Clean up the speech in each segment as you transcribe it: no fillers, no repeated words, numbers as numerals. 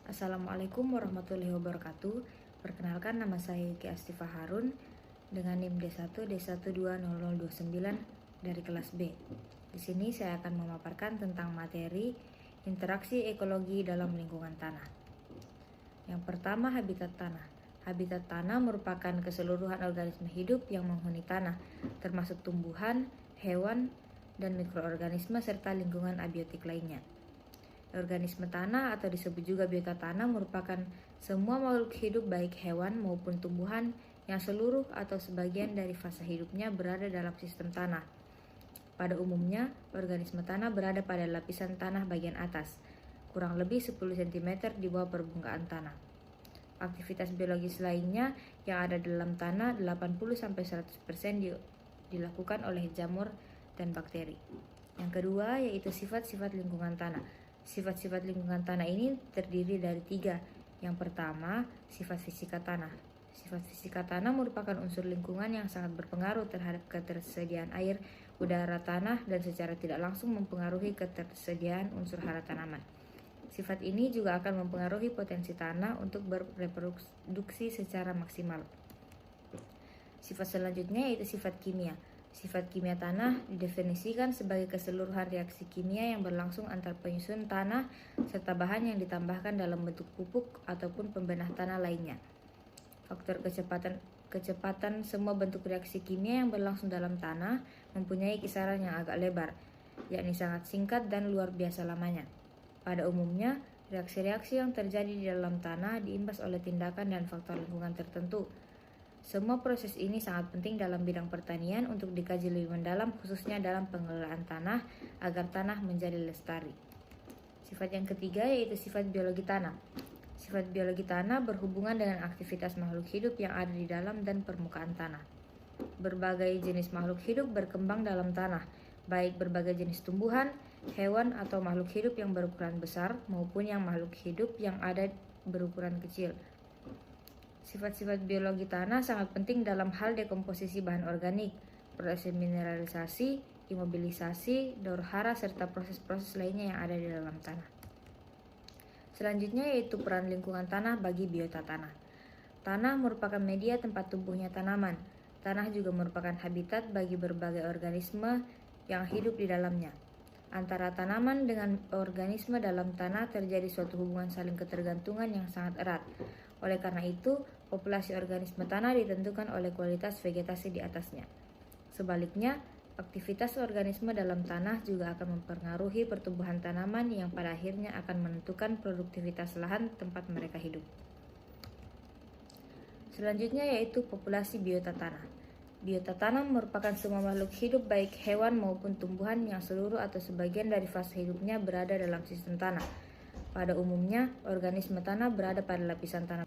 Assalamualaikum warahmatullahi wabarakatuh. Perkenalkan, nama saya Yuki Astifa Harun dengan NIM D1D120029 dari kelas B. Di sini saya akan memaparkan tentang materi interaksi ekologi dalam lingkungan tanah. Yang pertama, habitat tanah. Habitat tanah merupakan keseluruhan organisme hidup yang menghuni tanah, termasuk tumbuhan, hewan, dan mikroorganisme serta lingkungan abiotik lainnya. Organisme tanah atau disebut juga biota tanah merupakan semua makhluk hidup baik hewan maupun tumbuhan yang seluruh atau sebagian dari fase hidupnya berada dalam sistem tanah. Pada umumnya, organisme tanah berada pada lapisan tanah bagian atas, kurang lebih 10 cm di bawah permukaan tanah. Aktivitas biologis lainnya yang ada dalam tanah 80-100% dilakukan oleh jamur dan bakteri. Yang kedua yaitu sifat-sifat lingkungan tanah. Sifat-sifat lingkungan tanah ini terdiri dari 3. Yang pertama, sifat fisika tanah. Sifat fisika tanah merupakan unsur lingkungan yang sangat berpengaruh terhadap ketersediaan air, udara tanah, dan secara tidak langsung mempengaruhi ketersediaan unsur hara tanaman. Sifat ini juga akan mempengaruhi potensi tanah untuk bereproduksi secara maksimal. Sifat selanjutnya yaitu sifat kimia. Sifat kimia tanah didefinisikan sebagai keseluruhan reaksi kimia yang berlangsung antar penyusun tanah serta bahan yang ditambahkan dalam bentuk pupuk ataupun pembenah tanah lainnya. Faktor kecepatan semua bentuk reaksi kimia yang berlangsung dalam tanah mempunyai kisaran yang agak lebar, yakni sangat singkat dan luar biasa lamanya. Pada umumnya, reaksi-reaksi yang terjadi di dalam tanah diimbas oleh tindakan dan faktor lingkungan tertentu. Semua proses ini sangat penting dalam bidang pertanian untuk dikaji lebih mendalam, khususnya dalam pengelolaan tanah agar tanah menjadi lestari. Sifat yang ketiga yaitu sifat biologi tanah. Sifat biologi tanah berhubungan dengan aktivitas makhluk hidup yang ada di dalam dan permukaan tanah. Berbagai jenis makhluk hidup berkembang dalam tanah, baik berbagai jenis tumbuhan, hewan, atau makhluk hidup yang berukuran besar maupun yang makhluk hidup yang ada berukuran kecil. Sifat-sifat biologi tanah sangat penting dalam hal dekomposisi bahan organik, proses mineralisasi, imobilisasi, daur hara, serta proses-proses lainnya yang ada di dalam tanah. Selanjutnya yaitu peran lingkungan tanah bagi biota tanah. Tanah merupakan media tempat tumbuhnya tanaman. Tanah juga merupakan habitat bagi berbagai organisme yang hidup di dalamnya. Antara tanaman dengan organisme dalam tanah terjadi suatu hubungan saling ketergantungan yang sangat erat. Oleh karena itu, populasi organisme tanah ditentukan oleh kualitas vegetasi di atasnya. Sebaliknya, aktivitas organisme dalam tanah juga akan mempengaruhi pertumbuhan tanaman yang pada akhirnya akan menentukan produktivitas lahan tempat mereka hidup. Selanjutnya yaitu populasi biota tanah. Biota tanah merupakan semua makhluk hidup baik hewan maupun tumbuhan yang seluruh atau sebagian dari fase hidupnya berada dalam sistem tanah. Pada umumnya, organisme tanah berada pada lapisan tanah.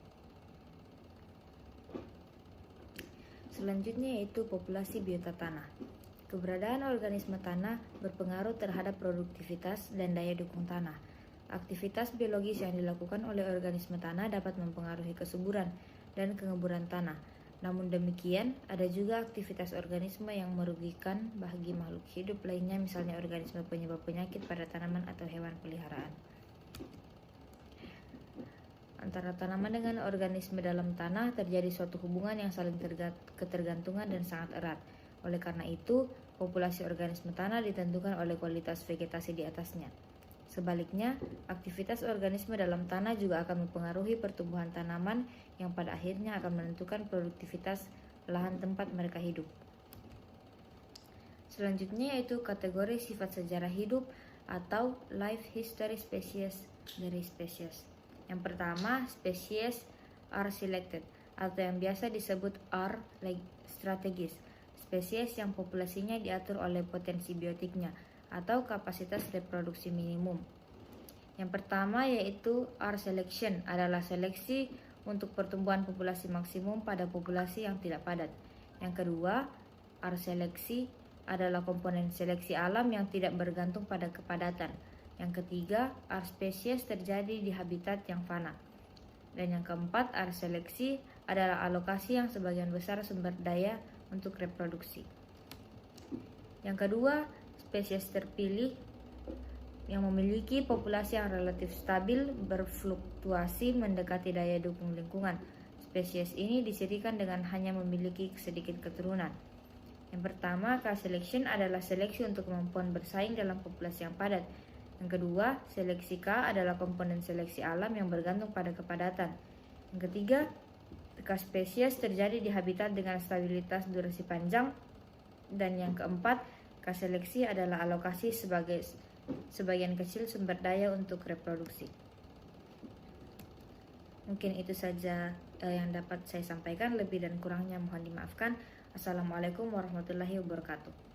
Selanjutnya yaitu populasi biota tanah. Keberadaan organisme tanah berpengaruh terhadap produktivitas dan daya dukung tanah. Aktivitas biologis yang dilakukan oleh organisme tanah dapat mempengaruhi kesuburan dan pengemburan tanah. Namun demikian, ada juga aktivitas organisme yang merugikan bagi makhluk hidup lainnya, misalnya organisme penyebab penyakit pada tanaman atau hewan peliharaan. Antara tanaman dengan organisme dalam tanah terjadi suatu hubungan yang saling ketergantungan dan sangat erat. Oleh karena itu, populasi organisme tanah ditentukan oleh kualitas vegetasi di atasnya. Sebaliknya, aktivitas organisme dalam tanah juga akan mempengaruhi pertumbuhan tanaman yang pada akhirnya akan menentukan produktivitas lahan tempat mereka hidup. Selanjutnya yaitu kategori sifat sejarah hidup atau life history species dari spesies. Yang pertama, spesies are selected atau yang biasa disebut are strategis. Spesies yang populasinya diatur oleh potensi biotiknya atau kapasitas reproduksi minimum. Yang pertama yaitu R selection adalah seleksi untuk pertumbuhan populasi maksimum pada populasi yang tidak padat. Yang kedua, R seleksi adalah komponen seleksi alam yang tidak bergantung pada kepadatan. Yang ketiga, R spesies terjadi di habitat yang fana. Dan yang keempat, R seleksi adalah alokasi yang sebagian besar sumber daya untuk reproduksi. Yang kedua, spesies terpilih yang memiliki populasi yang relatif stabil berfluktuasi mendekati daya dukung lingkungan. Spesies ini disirikan dengan hanya memiliki sedikit keturunan. Yang pertama, K-selection adalah seleksi untuk kemampuan bersaing dalam populasi yang padat. Yang kedua, seleksi K adalah komponen seleksi alam yang bergantung pada kepadatan. Yang ketiga, K-spesies terjadi di habitat dengan stabilitas durasi panjang. Dan yang keempat, K-seleksi adalah alokasi sebagian kecil sumber daya untuk reproduksi. Mungkin itu saja yang dapat saya sampaikan. Lebih dan kurangnya mohon dimaafkan. Assalamualaikum warahmatullahi wabarakatuh.